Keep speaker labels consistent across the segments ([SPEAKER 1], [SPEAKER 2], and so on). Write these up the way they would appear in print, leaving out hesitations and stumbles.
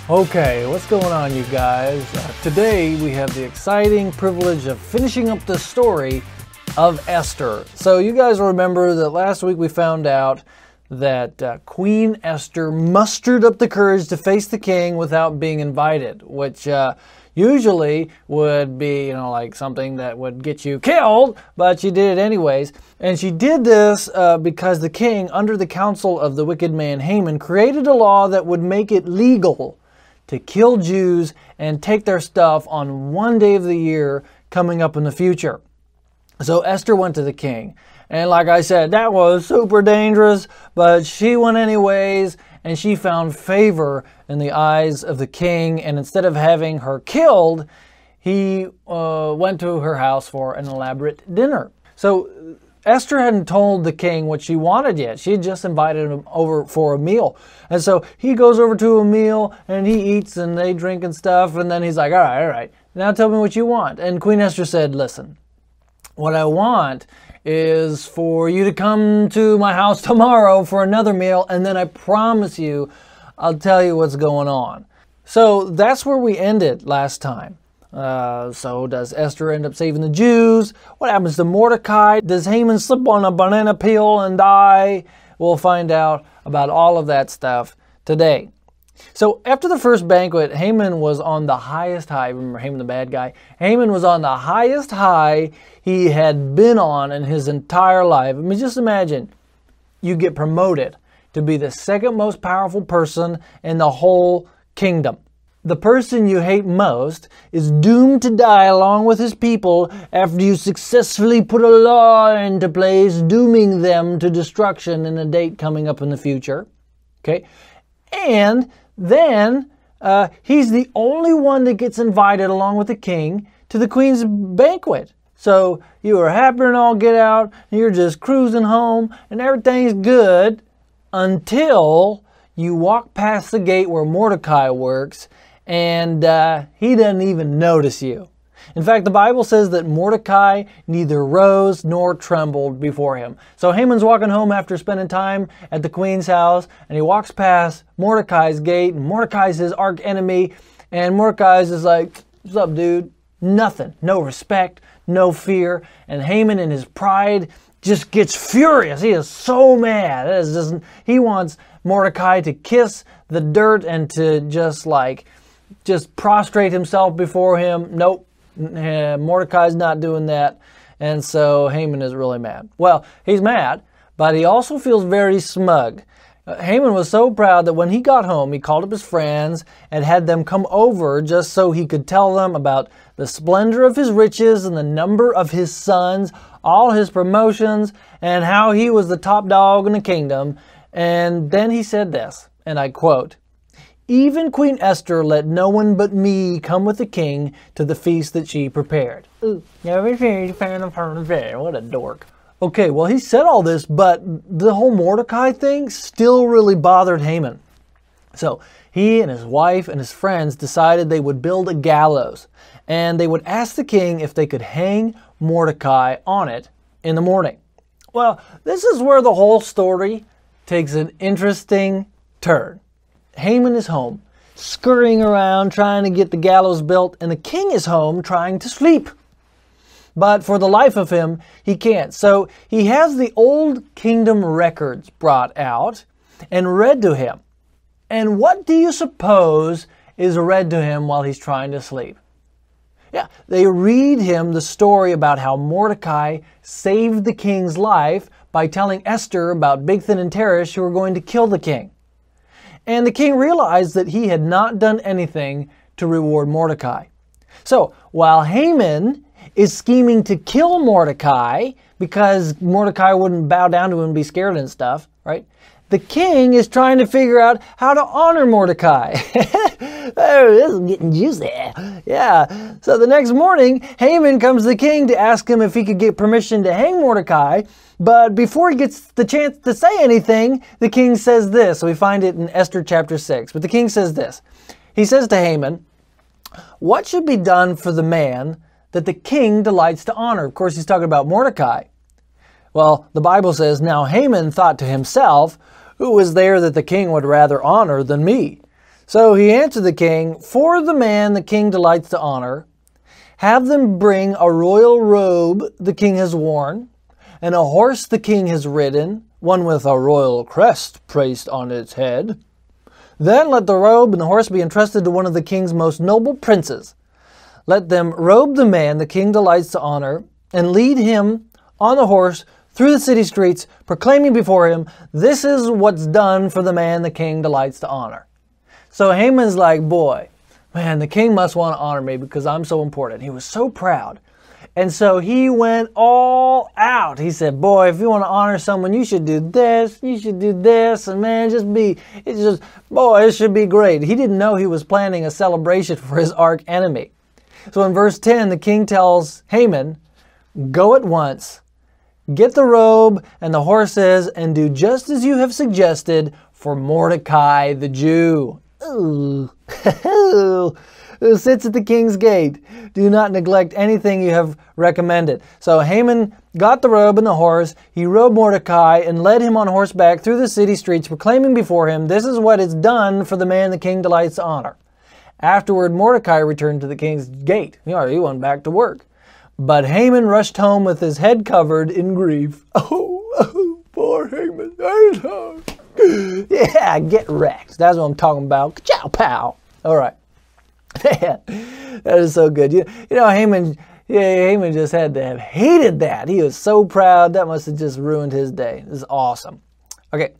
[SPEAKER 1] Okay, what's going on, you guys? Today we have the exciting privilege of finishing up the story of Esther. So you guys remember that last week we found out that Queen Esther mustered up the courage to face the king without being invited, which usually would be, like something that would get you killed, but she did it anyways. And she did this because the king, under the counsel of the wicked man Haman, created a law that would make it legal to kill Jews and take their stuff on one day of the year coming up in the future. So Esther went to the king. And like I said, that was super dangerous, but she went anyways, and she found favor in the eyes of the king. And instead of having her killed, he went to her house for an elaborate dinner. So Esther hadn't told the king what she wanted yet. She had just invited him over for a meal. And so he goes over to a meal and he eats and they drink and stuff. And then he's like, all right, now tell me what you want. And Queen Esther said, listen, what I want is for you to come to my house tomorrow for another meal. And then I promise you, I'll tell you what's going on. So that's where we ended last time. So does Esther end up saving the Jews? What happens to Mordecai? Does Haman slip on a banana peel and die? We'll find out about all of that stuff today. So after the first banquet, Haman was on the highest high. Remember Haman the bad guy? Haman was on the highest high he had been on in his entire life. I mean, just imagine you get promoted to be the second most powerful person in the whole kingdom. The person you hate most is doomed to die along with his people after you successfully put a law into place dooming them to destruction in a date coming up in the future. Okay? And then he's the only one that gets invited along with the king to the queen's banquet. So you are happy and all get out, and you're just cruising home, and everything's good until you walk past the gate where Mordecai works, and he doesn't even notice you. In fact, the Bible says that Mordecai neither rose nor trembled before him. So Haman's walking home after spending time at the queen's house, and he walks past Mordecai's gate, and Mordecai's his arch enemy, and Mordecai's is like, what's up, dude? Nothing. No respect, no fear. And Haman in his pride just gets furious. He is so mad. He wants Mordecai to kiss the dirt and to just prostrate himself before him. Nope, Mordecai's not doing that. And so Haman is really mad. Well, he's mad, but he also feels very smug. Haman was so proud that when he got home, he called up his friends and had them come over just so he could tell them about the splendor of his riches and the number of his sons, all his promotions, and how he was the top dog in the kingdom. And then he said this, and I quote, "Even Queen Esther let no one but me come with the king to the feast that she prepared." Ooh, what a dork. Okay, well, he said all this, but the whole Mordecai thing still really bothered Haman. So he and his wife and his friends decided they would build a gallows, and they would ask the king if they could hang Mordecai on it in the morning. Well, this is where the whole story takes an interesting turn. Haman is home, scurrying around trying to get the gallows built, and the king is home trying to sleep. But for the life of him, he can't. So he has the old kingdom records brought out and read to him. And what do you suppose is read to him while he's trying to sleep? Yeah, they read him the story about how Mordecai saved the king's life by telling Esther about Bigthan and Teresh who were going to kill the king. And the king realized that he had not done anything to reward Mordecai. So while Haman is scheming to kill Mordecai because Mordecai wouldn't bow down to him and be scared and stuff, right? The king is trying to figure out how to honor Mordecai. Oh, this is getting juicy. Yeah. So the next morning, Haman comes to the king to ask him if he could get permission to hang Mordecai. But before he gets the chance to say anything, the king says this. So we find it in Esther chapter 6. But the king says this. He says to Haman, What should be done for the man that the king delights to honor? Of course, he's talking about Mordecai. Well, the Bible says, now Haman thought to himself, who was there that the king would rather honor than me? So he answered the king, for the man the king delights to honor, have them bring a royal robe the king has worn, and a horse the king has ridden, one with a royal crest placed on its head. Then let the robe and the horse be entrusted to one of the king's most noble princes. Let them robe the man the king delights to honor, and lead him on the horse through the city streets, proclaiming before him, this is what's done for the man the king delights to honor. So Haman's like, boy, man, the king must want to honor me because I'm so important. He was so proud. And so he went all out. He said, boy, if you want to honor someone, you should do this, you should do this, and man, it should be great. He didn't know he was planning a celebration for his arch enemy. So in verse 10, the king tells Haman, go at once, get the robe and the horses, and do just as you have suggested for Mordecai the Jew. Ooh. Who sits at the king's gate. Do not neglect anything you have recommended. So Haman got the robe and the horse. He robed Mordecai and led him on horseback through the city streets, proclaiming before him, this is what is done for the man the king delights to honor. Afterward, Mordecai returned to the king's gate. He went back to work. But Haman rushed home with his head covered in grief. Oh, poor Haman. Yeah, get wrecked. That's what I'm talking about. Ciao, pow. All right. Man, that is so good. You know, Haman just had to have hated that. He was so proud. That must have just ruined his day. This is awesome. Okay,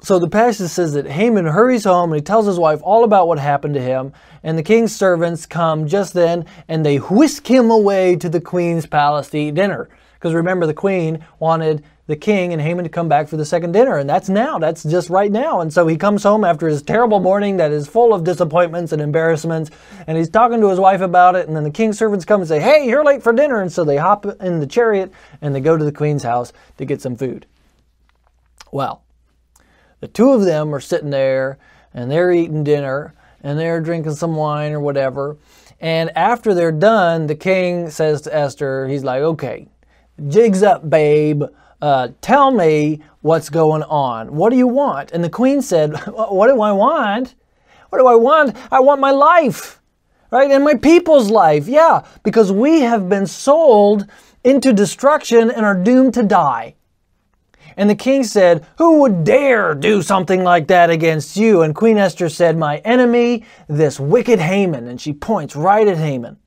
[SPEAKER 1] so the passage says that Haman hurries home and he tells his wife all about what happened to him. And the king's servants come just then and they whisk him away to the queen's palace to eat dinner. Because remember, the queen wanted the king and Haman to come back for the second dinner. And that's now. That's just right now. And so he comes home after his terrible morning that is full of disappointments and embarrassments. And he's talking to his wife about it. And then the king's servants come and say, hey, you're late for dinner. And so they hop in the chariot and they go to the queen's house to get some food. Well, the two of them are sitting there and they're eating dinner and they're drinking some wine or whatever. And after they're done, the king says to Esther, he's like, okay, jig's up, babe. Tell me what's going on. What do you want? And the queen said, what do I want? What do I want? I want my life, right? And my people's life. Yeah, because we have been sold into destruction and are doomed to die. And the king said, who would dare do something like that against you? And Queen Esther said, my enemy, this wicked Haman. And she points right at Haman.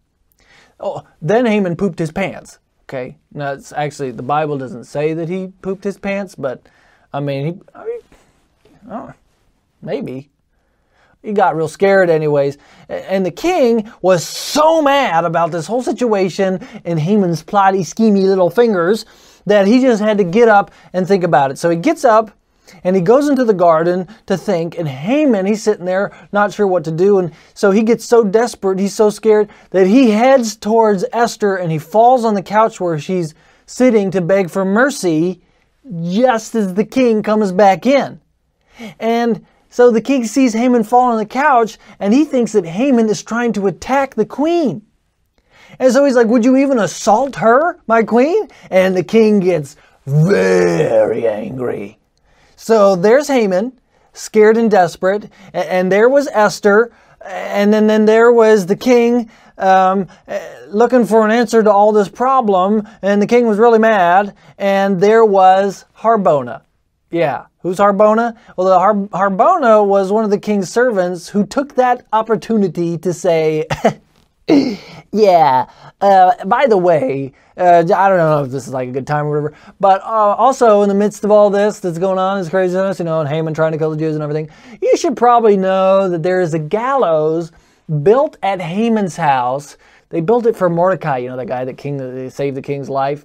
[SPEAKER 1] Oh, then Haman pooped his pants. Okay, now it's actually, the Bible doesn't say that he pooped his pants, but maybe. He got real scared anyways. And the king was so mad about this whole situation and Haman's plotty, schemy little fingers that he just had to get up and think about it. So he gets up and he goes into the garden to think, and Haman, he's sitting there not sure what to do, and so he gets so desperate, he's so scared that he heads towards Esther and he falls on the couch where she's sitting to beg for mercy just as the king comes back in. And so the king sees Haman fall on the couch and he thinks that Haman is trying to attack the queen. And so he's like, would you even assault her, my queen? And the king gets very angry. So there's Haman, scared and desperate, and there was Esther, and then there was the king looking for an answer to all this problem, and the king was really mad, and there was Harbona. Yeah, who's Harbona? Well, Harbona was one of the king's servants who took that opportunity to say, yeah, by the way, I don't know if this is like a good time or whatever, but also in the midst of all this that's going on, this craziness, and Haman trying to kill the Jews and everything, you should probably know that there is a gallows built at Haman's house. They built it for Mordecai, the guy that saved the king's life.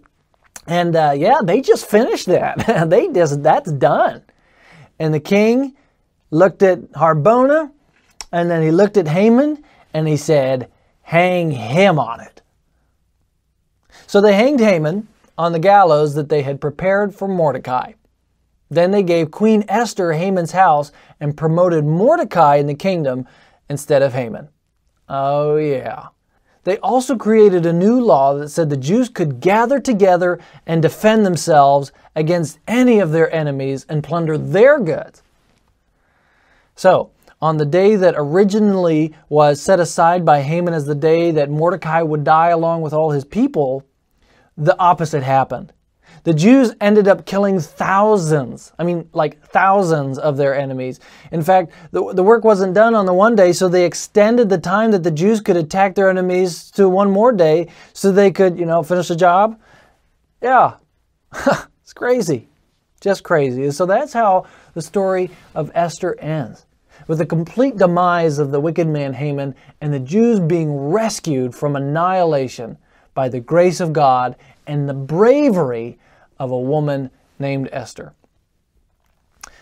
[SPEAKER 1] And yeah, they just finished that. That's done. And the king looked at Harbona, and then he looked at Haman, and he said, hang him on it. So they hanged Haman on the gallows that they had prepared for Mordecai. Then they gave Queen Esther Haman's house and promoted Mordecai in the kingdom instead of Haman. Oh yeah. They also created a new law that said the Jews could gather together and defend themselves against any of their enemies and plunder their goods. So, on the day that originally was set aside by Haman as the day that Mordecai would die along with all his people, the opposite happened. The Jews ended up killing thousands of their enemies. In fact, the work wasn't done on the one day, so they extended the time that the Jews could attack their enemies to one more day so they could, finish the job. Yeah, it's crazy, just crazy. So that's how the story of Esther ends, with the complete demise of the wicked man Haman and the Jews being rescued from annihilation by the grace of God and the bravery of a woman named Esther.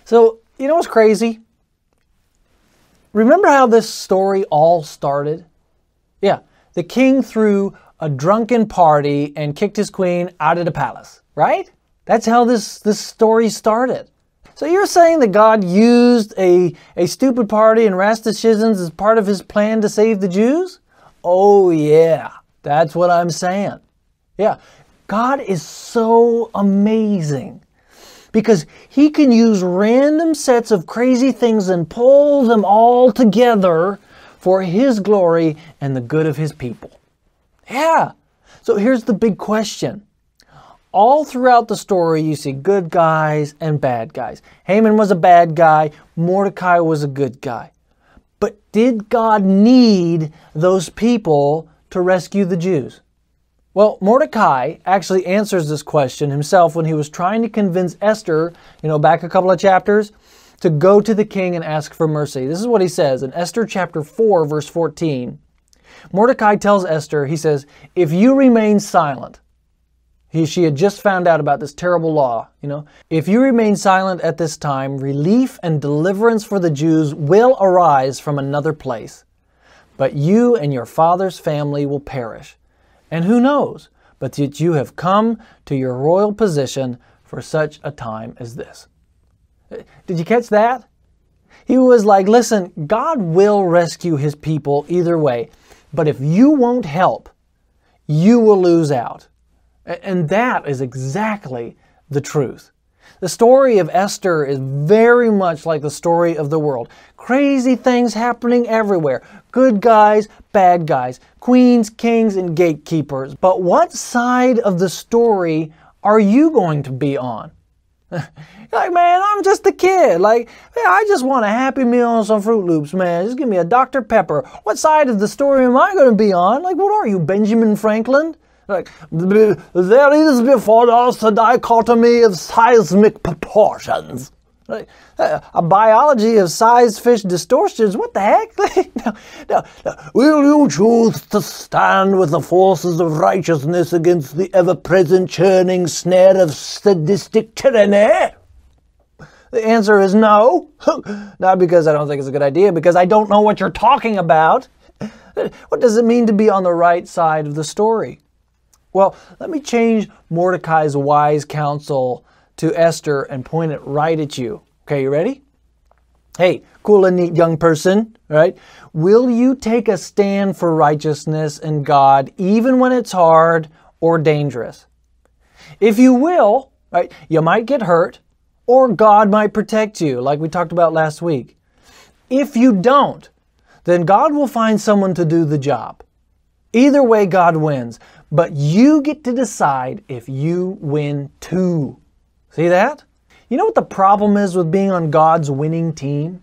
[SPEAKER 1] So, you know what's crazy? Remember how this story all started? Yeah, the king threw a drunken party and kicked his queen out of the palace, right? That's how this story started. So you're saying that God used a stupid party and rash decisions as part of his plan to save the Jews? Oh yeah, that's what I'm saying. Yeah, God is so amazing because he can use random sets of crazy things and pull them all together for his glory and the good of his people. Yeah, so here's the big question. All throughout the story, you see good guys and bad guys. Haman was a bad guy. Mordecai was a good guy. But did God need those people to rescue the Jews? Well, Mordecai actually answers this question himself when he was trying to convince Esther, back a couple of chapters, to go to the king and ask for mercy. This is what he says in Esther chapter 4, verse 14. Mordecai tells Esther, he says, if you remain silent, she had just found out about this terrible law, if you remain silent at this time, relief and deliverance for the Jews will arise from another place, but you and your father's family will perish. And who knows, but that you have come to your royal position for such a time as this. Did you catch that? He was like, listen, God will rescue his people either way, but if you won't help, you will lose out. And that is exactly the truth. The story of Esther is very much like the story of the world. Crazy things happening everywhere. Good guys, bad guys, queens, kings, and gatekeepers. But what side of the story are you going to be on? Like, man, I'm just a kid. I just want a Happy Meal and some Fruit Loops, man. Just give me a Dr. Pepper. What side of the story am I going to be on? What are you, Benjamin Franklin? There is before us a dichotomy of seismic proportions. A biology of size-fish distortions. What the heck? No. Will you choose to stand with the forces of righteousness against the ever-present churning snare of sadistic tyranny? The answer is no. Not because I don't think it's a good idea, because I don't know what you're talking about. What does it mean to be on the right side of the story? Well, let me change Mordecai's wise counsel to Esther and point it right at you. Okay, you ready? Hey, cool and neat young person, right? Will you take a stand for righteousness and God even when it's hard or dangerous? If you will, right, you might get hurt or God might protect you, like we talked about last week. If you don't, then God will find someone to do the job. Either way, God wins, but you get to decide if you win too. See that? You know what the problem is with being on God's winning team?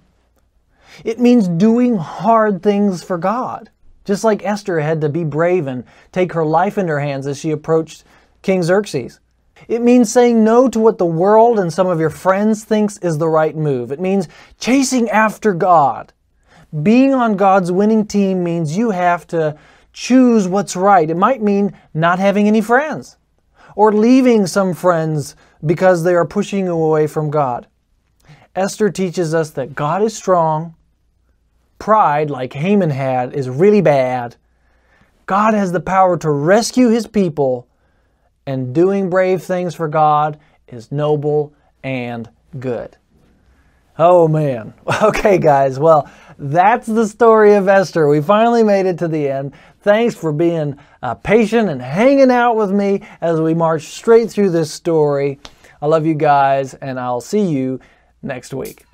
[SPEAKER 1] It means doing hard things for God. Just like Esther had to be brave and take her life in her hands as she approached King Xerxes. It means saying no to what the world and some of your friends thinks is the right move. It means chasing after God. Being on God's winning team means you have to choose what's right. It might mean not having any friends or leaving some friends because they are pushing you away from God. Esther teaches us that God is strong. Pride, like Haman had, is really bad. God has the power to rescue his people, and doing brave things for God is noble and good. Oh man. Okay guys, well, that's the story of Esther. We finally made it to the end. Thanks for being patient and hanging out with me as we march straight through this story. I love you guys, and I'll see you next week.